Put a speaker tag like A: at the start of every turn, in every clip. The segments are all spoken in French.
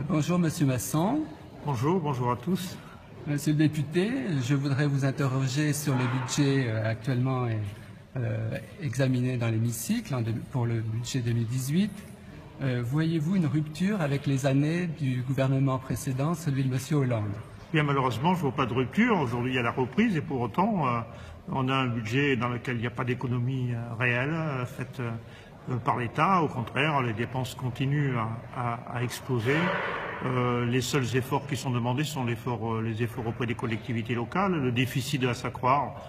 A: Bonjour Monsieur Masson.
B: Bonjour, bonjour à tous.
A: Monsieur le député, je voudrais vous interroger sur le budget actuellement examiné dans l'hémicycle pour le budget 2018. Voyez-vous une rupture avec les années du gouvernement précédent, celui de Monsieur Hollande?
B: Bien malheureusement, je ne vois pas de rupture. Aujourd'hui, il y a la reprise et pour autant, on a un budget dans lequel il n'y a pas d'économie réelle faite par l'État. Au contraire, les dépenses continuent à exploser. Les seuls efforts qui sont demandés sont les efforts auprès des collectivités locales. Le déficit va s'accroître.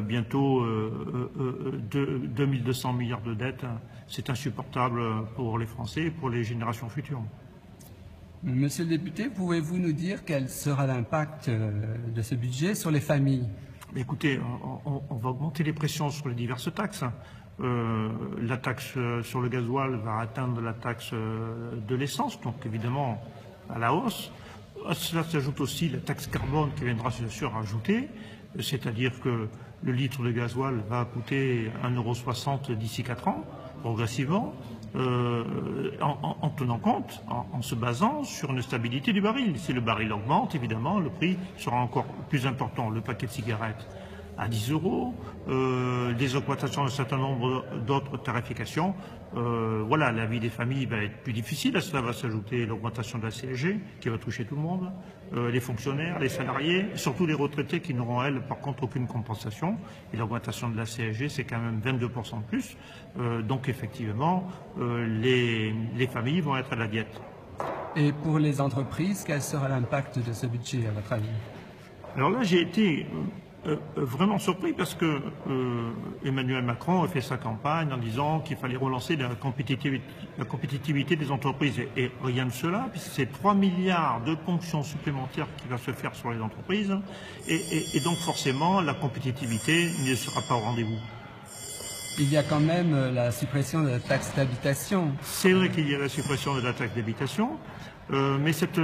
B: Bientôt 2200 milliards de dettes. C'est insupportable pour les Français et pour les générations futures.
A: Monsieur le député, pouvez-vous nous dire quel sera l'impact de ce budget sur les familles?
B: Écoutez, on va augmenter les pressions sur les diverses taxes. La taxe sur le gasoil va atteindre la taxe de l'essence, donc évidemment à la hausse. À cela s'ajoute aussi la taxe carbone qui viendra se surajouter, c'est-à-dire que le litre de gasoil va coûter 1,60 € d'ici 4 ans, progressivement, en tenant compte, en se basant sur une stabilité du baril. Si le baril augmente, évidemment, le prix sera encore plus important. Le paquet de cigarettes à 10 €, des augmentations d'un certain nombre d'autres tarifications. Voilà, la vie des familles va être plus difficile. À cela va s'ajouter l'augmentation de la CSG qui va toucher tout le monde, les fonctionnaires, les salariés, surtout les retraités qui n'auront, elles, par contre, aucune compensation. Et l'augmentation de la CSG, c'est quand même 22% de plus. Donc, effectivement, les familles vont être à la diète.
A: Et pour les entreprises, quel sera l'impact de ce budget, à votre avis?
B: Alors là, j'ai été vraiment surpris parce que Emmanuel Macron a fait sa campagne en disant qu'il fallait relancer la compétitivité des entreprises. Et rien de cela, puisque c'est 3 milliards de ponctions supplémentaires qui va se faire sur les entreprises. Et donc forcément, la compétitivité ne sera pas au rendez-vous.
A: Il y a quand même la suppression de la taxe d'habitation.
B: C'est vrai qu'il y a la suppression de la taxe d'habitation, mais cette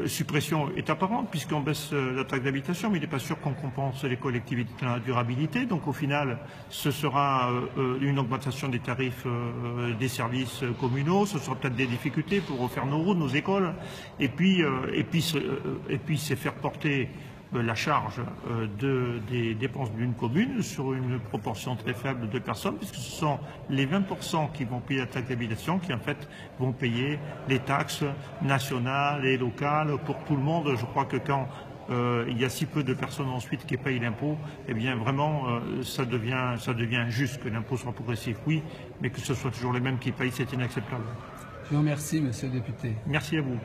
B: suppression est apparente puisqu'on baisse la taxe d'habitation, mais il n'est pas sûr qu'on compense les collectivités dans la durabilité. Donc au final, ce sera une augmentation des tarifs des services communaux, ce sera peut-être des difficultés pour refaire nos routes, nos écoles, et puis c'est faire porter la charge des dépenses d'une commune sur une proportion très faible de personnes, puisque ce sont les 20% qui vont payer la taxe d'habitation qui en fait vont payer les taxes nationales et locales pour tout le monde. Je crois que quand il y a si peu de personnes ensuite qui payent l'impôt, eh bien vraiment ça devient injuste que l'impôt soit progressif, oui, mais que ce soit toujours les mêmes qui payent, c'est inacceptable.
A: Je vous remercie, monsieur le député.
B: Merci à vous.